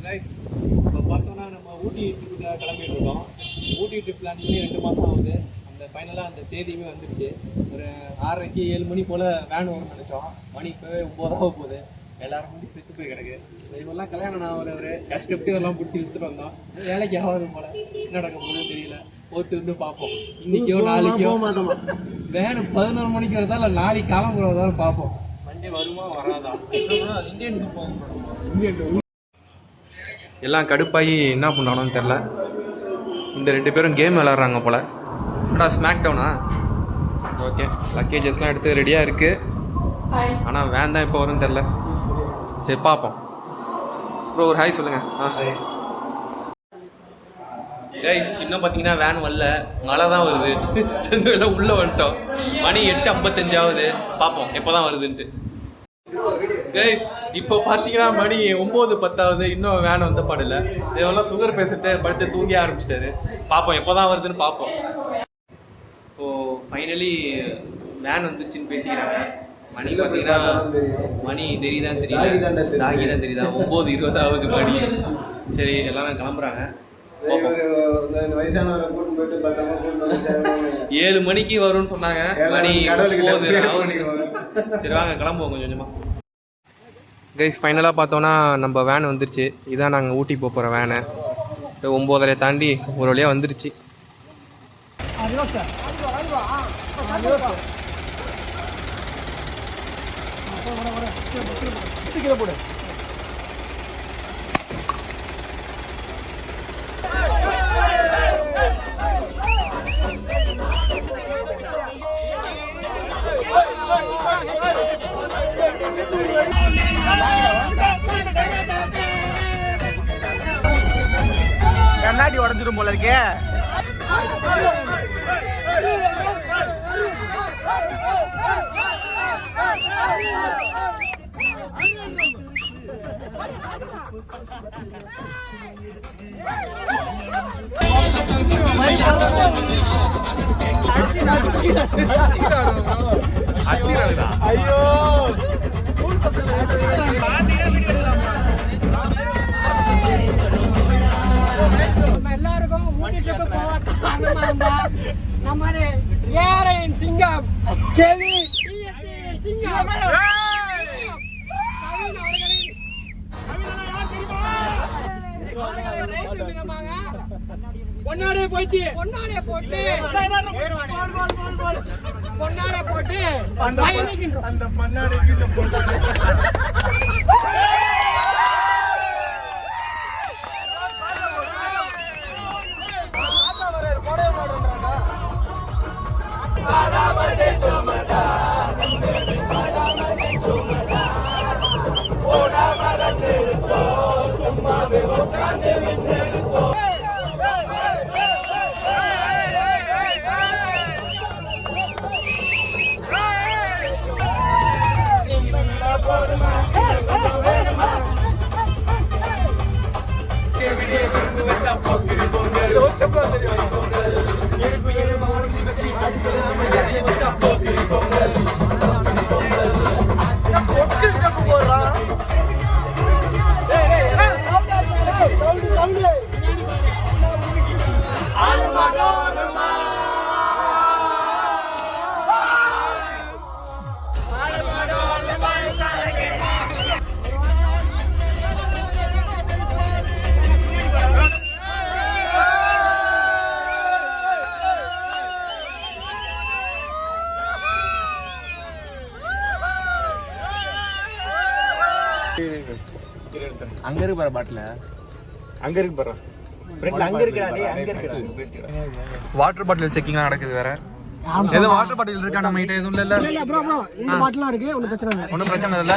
Guys இப்போ பார்த்தோன்னா நம்ம ஊட்டி ட்ரிப்புக்கு கிளம்பிட்டு இருக்கோம். ஊட்டி ட்ரிப் பிளான் பண்ணி 2 மாதம் ஆகுது. அந்த ஃபைனலாக அந்த தேதியுமே வந்துடுச்சு. ஒரு 6:30 7 மணி போல் வேன் வரும்னு நினச்சோம். மணி இப்போவே 9 போகுது. எல்லாரும் முடி செத்து போய் கிடக்கு. இவெல்லாம் கல்யாணம் நான் ஒரு கஷ்டப்பட்டு எல்லாம் பிடிச்சி இழுத்துட்டு வந்தோம். வேலைக்கு ஆகாது போல் என்ன நடக்க போகுதுன்னு தெரியல. ஒருத்தர் வந்து பார்ப்போம். இன்னைக்கோ நாளைக்கோ வேன் 11 மணிக்கு வருதா இல்லை நாளைக்கு கிளம்புறதாலும் பார்ப்போம். வண்டி வருமா வராதா? இந்தியன் போகும். எல்லாம் கடுப்பாகி என்ன பண்ணானோன்னு தெரில. இந்த 2 பேரும் கேம் விளாட்றாங்க போல். என்னடா ஸ்மாக் டவுனா? ஓகே, லக்கேஜஸ்லாம் எடுத்து ரெடியாக இருக்குது. ஆனால் வேன் தான் இப்போ வரும்னு தெரில. சரி பார்ப்போம். ப்ரோ ஒரு ஹாய் சொல்லுங்கள். கைஸ் இன்னும் பார்த்தீங்கன்னா வேன் வரல, மழை தான் வருது. சென்னையில் உள்ளே வந்துட்டோம். மணி 8:55 ஆகுது. பார்ப்போம் எப்போ தான் வருதுன்ட்டு. கைஸ் இப்போ பார்த்தீங்கன்னா மணி 9:10 ஆகுது. இன்னும் வேன் வந்த பாடில்லை. இதெல்லாம் சுகர் பேசிட்டு படுத்து தூங்கி ஆரம்பிச்சிட்டாரு. பார்ப்போம் எப்போ தான் வருதுன்னு பார்ப்போம். இப்போது ஃபைனலி வேன் வந்துருச்சுன்னு பேசிக்கிறாங்க. மணி பார்த்தீங்கன்னா மணி தெரியுதான் தெரியல, தாகி தான் தெரியுதா. 9:20 ஆகுது மணி. சரி எல்லாரும் கிளம்புறாங்க. 7 மணிக்கு வரும்னு சொன்னாங்க. மணி 9 சரி வாங்க கிளம்புவோம் கொஞ்சம் கொஞ்சமாக. கைஸ் ஃபைனலாக பார்த்தோன்னா நம்ம வேன் வந்துருச்சு. இதான் நாங்கள் ஊட்டி போகிற வேனு. 9:30 தாண்டி ஒரு வழியாக வந்துருச்சு. கண்ணாடி உடஞ்சிரும் போல இருக்கே. ஐயோ எல்லாருக்கும் ஊட்டி ட்ரிப் போக காரணமா இருந்தா நம்ம ஏரையின் சிங்கம் கேவி சிங்கம் பொன்னாடே போட்டு அந்த பொன்னாடைக்கு அங்க இருக்கு பாரு பாட்டில். அங்க இருக்கு பாரு ஃப்ரெண்ட். அங்க இருக்குடா டேய், அங்க இருக்குடா. வாட்டர் பாட்டில் செக்கிங்லாம் நடக்குது. வேற ஏதோ வாட்டர் பாட்டில் இருக்கா நம்ம கிட்ட? எதுவும் இல்ல இல்ல ப்ரோ ப்ரோ இந்த பாட்டிலாம் இருக்கு. ஒண்ணும் பிரச்சனை இல்ல.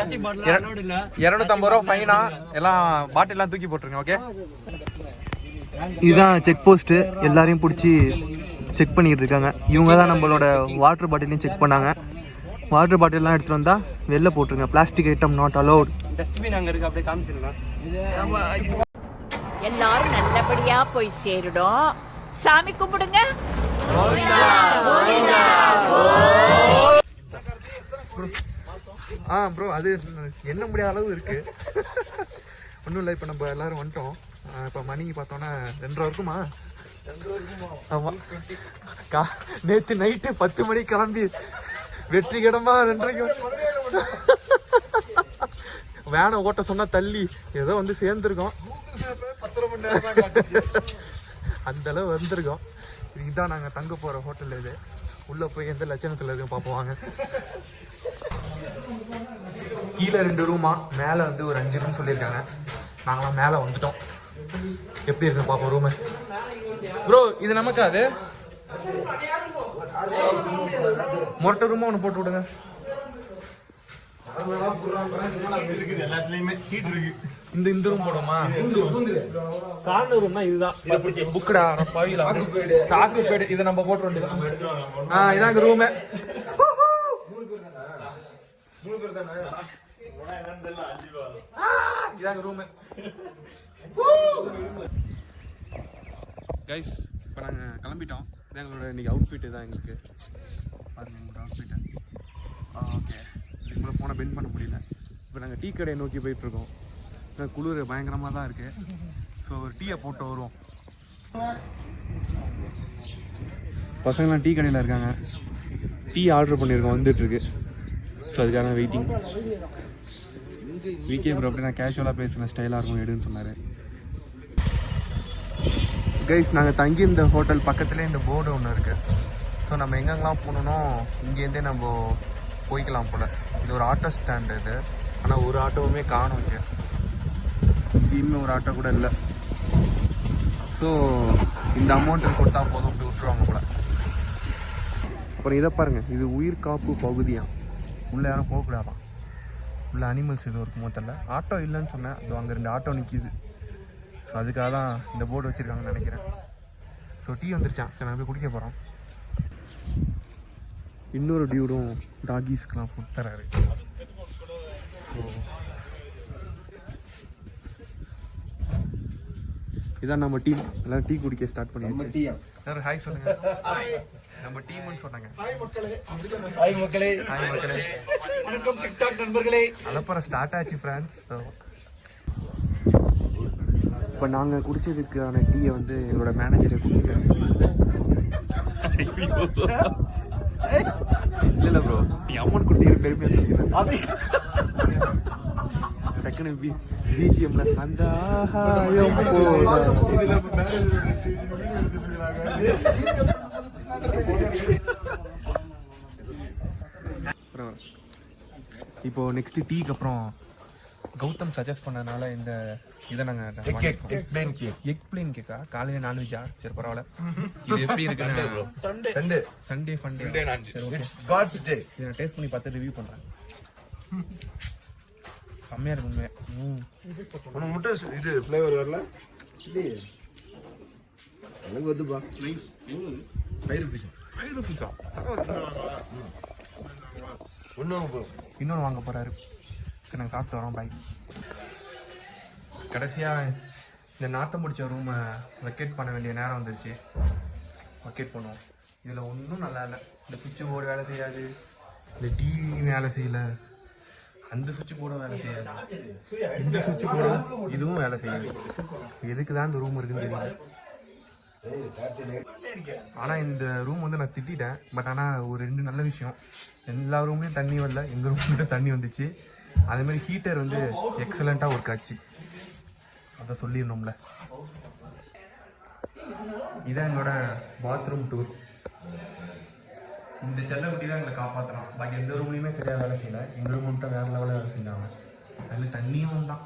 250 ரூபாய் ஃபைனா. எல்லாம் பாட்டில் எல்லாம் தூக்கி போட்டுருங்க. ஓகே, இதுதான் செக் போஸ்ட். எல்லாரையும் பிடிச்சி செக் பண்ணிட்டு இருக்காங்க. இவங்க தான் நம்மளோட வாட்டர் பாட்டிலையும் செக் பண்ணாங்க. வாட்டர் பாட்டில்லாம் எடுத்துட்டு வந்தா வெளில போட்டுருங்க. Plastic item not allowed. Dustbin அங்க இருக்கு, அப்படியே காமிச்சிருங்க. எல்லாரும் நல்லபடியா போய் சேருடும். சாமி கும்பிடுங்க. ப்ரோ அது என்ன முடியாத அளவு இருக்கு. ஒன்றும் இல்லை, இப்போ நம்ம எல்லோரும் வந்துட்டோம். இப்போ மணி பார்த்தோன்னா 2:30 இருக்குமா? ஆமாம். நேற்று நைட்டு 10 மணிக்கு கிளம்பி வெற்றிகரமா 2:30 வேனை ஓட்ட சொன்னா தள்ளி ஏதோ வந்து சேர்ந்துருக்கோம். 10 மணி நேரம் அந்த அளவு வந்திருக்கோம். இதுதான் நாங்கள் தங்க போகிற ஹோட்டல். இது உள்ளே போய் எந்த லட்சணத்தில் இருக்கும் பார்ப்போம் வாங்க. கீழே 2 ரூமா, மேலே வந்து ஒரு 5 ரூம் சொல்லியிருக்காங்க. நாங்களாம் மேலே வந்துட்டோம். எப்படி இருக்குன்னு பார்ப்போம் ரூமு. ப்ரோ இது நமக்கு அது மொட்டை ரூமா ஒன்று போட்டு விடுங்க. இந்த ரூம் போடுமா? கார்னர் ரூம்னா இதுதான். புக்கடா பவிலா தாக்கு பேடு. இதை நம்ம போட்டு வேண்டியது. இதாங்க ரூமு. இதாங்க ரூமு. கைஸ் இப்போ நாங்கள் கிளம்பிட்டோம். இது எங்களோட இன்றைக்கி அவுட்ஃபிட்டு தான் எங்களுக்கு. பாருங்கள் எங்களோட அவுட்ஃபிட்டு. ஓகே, இதுக்கு மேலே ஃபோனை பெண்ட் பண்ண முடியல. இப்போ நாங்கள் டீ கடையை நோக்கி போயிட்டுருக்கோம். குளிர் பயங்கரமாக தான் இருக்குது. ஸோ ஒரு டீயை போட்டு வருவோம். பசங்களாம் டீ கடையில் இருக்காங்க. டீ ஆர்டர் பண்ணியிருக்கோம், வந்துட்டுருக்கு. ஸோ அதுக்கான வெயிட்டிங். வீக்கே ப்ரோ அப்படி நான் கேஷுவலாக பேசுகிறேன், ஸ்டைலாக இருக்கும் எடுன்னு சொன்னார். கைஸ் நாங்கள் தங்கியிருந்த ஹோட்டல் பக்கத்துலேயே இந்த போர்டு ஒன்று இருக்குது. ஸோ நம்ம எங்கெங்கெல்லாம் போகணுன்னோ இங்கேருந்தே நம்ம போய்க்கலாம் போல். இது ஒரு ஆட்டோ ஸ்டாண்டு இது. ஆனால் ஒரு ஆட்டோவுமே காணும் இங்கே. இன்னும் ஒரு ஆட்டோ கூட இல்லை. ஸோ இந்த அமௌண்ட்டு கொடுத்தா போதும் அப்படி விட்டுருவாங்க போல். அப்புறம் இதை பாருங்கள், இது உயிர் காப்பு பகுதியாக. உள்ளே யாரும் போகக்கூடாதான். உள்ள அனிமல்ஸ் எதுவும் இருக்குமோ தெரியல. ஆட்டோ இல்லைன்னு சொன்னேன். ஸோ அங்கே 2 ஆட்டோ நிற்கிது. ஸோ அதுக்காக தான் இந்த போர்டு வச்சுருக்காங்கன்னு நினைக்கிறேன். ஸோ டீ வந்துருச்சான். சரி நாங்கள் போய் குடிக்க போகிறோம். இன்னொரு டியூடும் டாகீஸ்க்கெலாம் ஃபுட் தராரு. ஸோ இதான் நம்ம டீம். எல்லாம் டீ குடிக்க ஸ்டார்ட் பண்ணியாச்சு. எல்லாரும் ஹாய் சொல்லுங்க. நம்ம டீம்னு சொன்னாங்க. ஹாய் மக்களே. வணக்கம் டிக்டாக் நண்பர்களே. அலப்பற ஸ்டார்ட் ஆச்சு ஃப்ரெண்ட்ஸ். இப்போ நாங்கள் குடித்ததுக்கான டீயை வந்து எங்களோட மேனேஜரை கொடுத்துட்டேன். இல்லை ப்ரோ, நீ அம்மன் கொடுத்தீங்க பெருமையாக சொல்லிக்கிறேன். டக்குனு பிஜிஎம்ல அந்த இப்போ நெக்ஸ்ட் டீக்கு அப்புறம் கௌதம் சஜஸ்ட் பண்ணதுனால இந்த இதை நாங்கள் எக் பிளேன் கேக்கா. காலையில் நான்வெஜ்ஜா? சரி பரவாயில்ல. இது எப்படி இருக்குன்னு சண்டே ஃபண்டே காட்ஸ் டே இதை டேஸ்ட் பண்ணி பார்த்து ரிவ்யூ பண்ணுறேன். செம்மையாக இருக்கு உண்மையாக. முட்டை இது ஃப்ளேவர் வரல. எனக்கு வருதுப்பா. Please 5 rupees. இன்னொன்று வாங்க போகிறாரு. நாங்கள் சாப்பிட்டு வரோம். பாய். கடைசியாக இந்த நாற்றம் முடிச்ச ரூமை வெக்கேட் பண்ண வேண்டிய நேரம் வந்துருச்சு. வெக்கேட் பண்ணுவோம். இதில் ஒன்றும் நல்லா இல்லை. இந்த சுவிட்சு போர்டு வேலை செய்யாது, இந்த டிவி வேலை செய்யலை, அந்த சுவிட்சு போர்டும் வேலை செய்யாது, இந்த சுவிட்சு போர்டும் இதுவும் வேலை செய்யாது. எதுக்கு தான் இந்த ரூம் இருக்குன்னு தெரியல. ஆனால் இந்த ரூம் வந்து நான் திட்டேன். பட் ஆனால் ஒரு 2 நல்ல விஷயம். எல்லா ரூம்லேயும் தண்ணி வரல, எங்கள் ரூம் மட்டும் தண்ணி வந்துச்சு. அதேமாதிரி ஹீட்டர் வந்து எக்ஸலண்ட்டாக ஒர்க் ஆச்சு. அதை சொல்லிடணும்ல. இதான் எங்களோட பாத்ரூம் டூர். இந்த செல்லக்குட்டி தான் எங்களை காப்பாற்றலாம். பாக்கி எந்த ரூம்லையுமே சரியாக வேலை செய்யலை. எங்கள் ரூம் மட்டும் வேறு லெவலில் வேலை செஞ்சாங்க. அதில் தண்ணியும் தான்.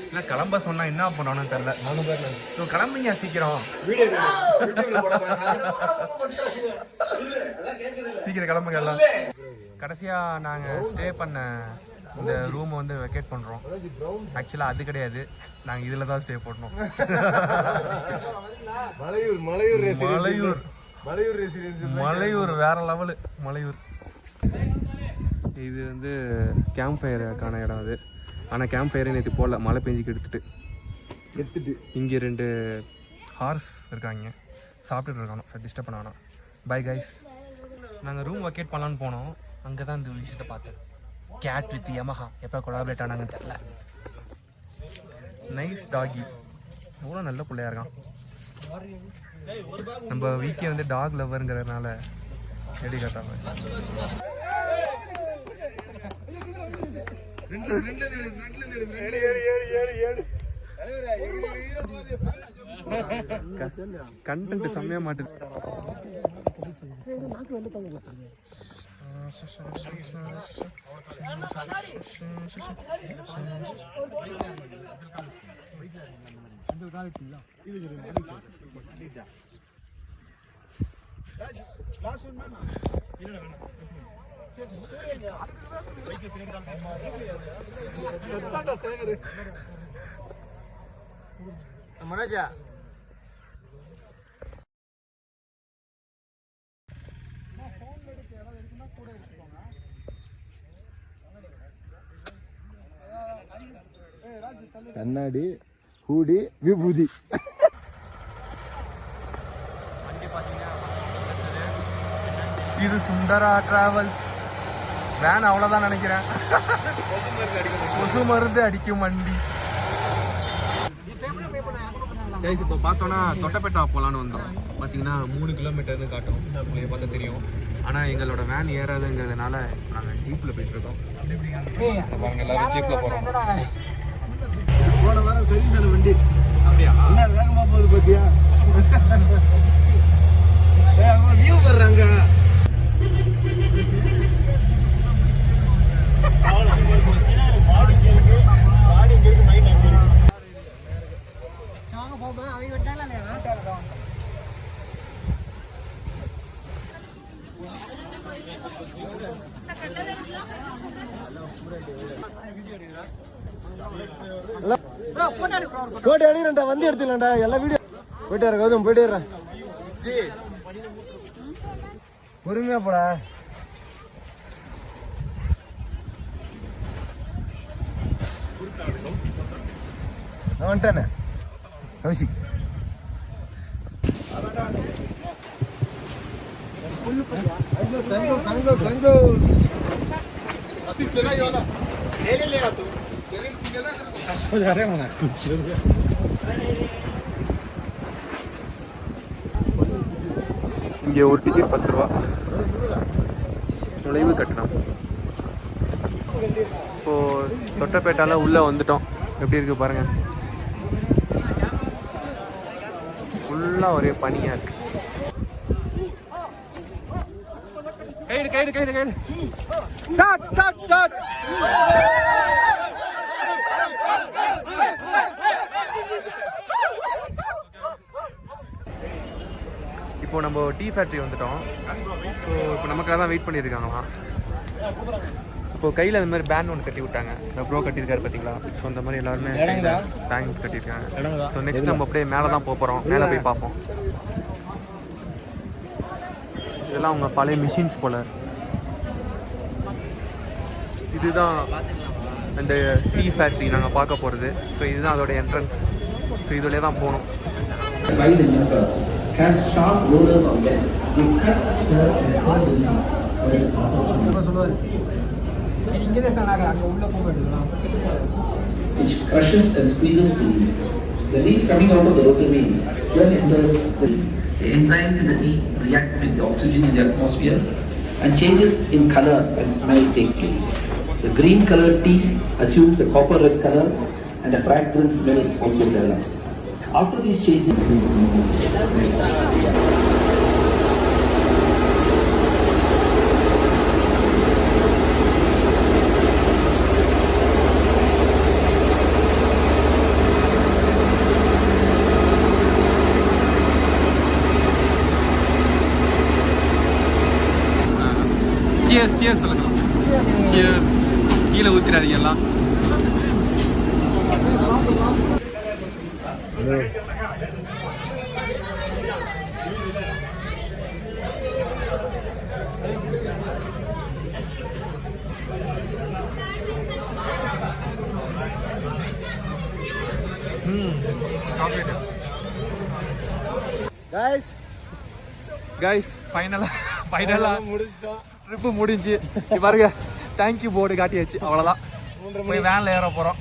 இல்லை கிளம்ப சொன்னால் என்ன பண்ணணும்னு தெரில. 3 பேர் ஸோ கிளம்பிங்க சீக்கிரம். சீக்கிரம் கிளம்புங்க எல்லாம். கடைசியாக நாங்கள் ஸ்டே பண்ண இந்த ரூமை வந்து வெக்கேட் பண்ணுறோம். ஆக்சுவலாக அது கிடையாது, நாங்கள் இதில் தான் ஸ்டே பண்ணோம். மலையூர் வேற லெவலு. மலையூர் இது வந்து கேம்ப் ஃபயருக்கான இடம் அது. ஆனால் கேம்ப் ஃபயரே நேற்று போடல, மழை பெஞ்சிக்கு எடுத்துட்டு இங்கே 2 ஹார்ஸ் இருக்காங்க, சாப்பிட்டுட்டு இருக்கானோ. சரி டிஸ்டர்ப் பண்ண வேணாம். Bye guys. நாங்கள் ரூம் வெக்கேட் பண்ணலான்னு போனோம். அங்கே தான் இந்த விஷயத்தை பார்த்தேன். கேட் வித் யமஹா எப்போ கொலாபரேட் ஆனாங்கன்னு தெரில. நைஸ் டாகி. எவ்வளோ நல்ல பிள்ளையா இருக்கான். நம்ம வீக்கே வந்து டாக் லவருங்கிறதுனால எடி காட்டாம கண்டென்ட் செம்மையா மாட்டுது. மனோஜா கண்ணாடி ஹூடி விபூதி. இது சுந்தரா டிராவல்ஸ் வேன், அவ்வளோதான் நினைக்கிறேன். கொசு மருந்து அடிக்கும் வண்டி. கைஸ் இப்போ பார்த்தோன்னா தொட்டப்பேட்டா போகலான்னு வந்தோம். பார்த்தீங்கன்னா 3 கிலோமீட்டர்னு காட்டும், உங்களுக்கு பார்த்தா தெரியும். ஆனால் எங்களோட வேன் ஏறாதுங்கிறதுனால நாங்கள் ஜீப்பில் போயிட்டுருக்கோம். பாருங்க, எல்லாரும் ஜீப்பில் போகிறோம். போன வாரம் சர்வீஸ் ஆன வண்டி அப்படியா? என்ன வேகமாக போகுது பார்த்தியா? அவங்க வியூ வர்றாங்க. கோட்டை அடிக்கிறேன்டா, வந்து எடுத்துக்கலாம்டா. எல்லாம் வீடியோ போயிட்டு கௌதம் போயிட்டு பொறுமையா போடா. நான் வந்துட்டேனே கௌசிக். இங்கே ஒரு டிக்கெட் 10 ரூபா நுழைவு கட்டணம். இப்போது தொட்டப்பேட்டால உள்ளே வந்துட்டோம். எப்படி இருக்கு பாருங்க, ஃபுல்லாக ஒரே பனியாக இருக்கு. Guide guide guide guide start start start. இப்போ நம்ம டீ ஃபேக்ட்ரி வந்துட்டோம். ஸோ இப்போ நமக்காக தான் வெயிட் பண்ணியிருக்காங்களாம். இப்போ கையில் இந்த மாதிரி பேண்ட் ஒன்று கட்டி விட்டாங்க. இந்த ப்ரோ கட்டியிருக்காரு பார்த்தீங்களா? ஸோ அந்த மாதிரி எல்லாருமே பேங்க் கட்டியிருக்காங்க. ஸோ நெக்ஸ்ட் நம்ம அப்படியே மேலே தான் போகிறோம். மேலே போய் பார்ப்போம். இதெல்லாம் அவங்க பழைய மிஷின்ஸ் போல். இதுதான் இந்த டீ ஃபேக்ட்ரி நாங்கள் பார்க்க போகிறது. ஸோ இதுதான் அதோட என்ட்ரன்ஸ். ஸோ இதுலேயே தான் போகணும். has sharp rollers on them. They cut, stir, and cut the leaf while the process which crushes and squeezes the leaf. The leaf coming out of the rotary vein then enters the enzymes in the tea react with the oxygen in the atmosphere and changes in color and smell take place. The green colored tea assumes a copper red color and a fragrant smell also develops. After these changes, cheers cheers சொல்லுங்க. Cheers. கீழே ஊற்றிடாதீங்க எல்லாம். Guys ஃபைனலாக முடிச்சிட்டோம். Trip முடிஞ்சு பாருங்க. Thank you board காட்டியாச்சு. அவ்வளோதான். போய் வேனில் ஏற போகிறோம்.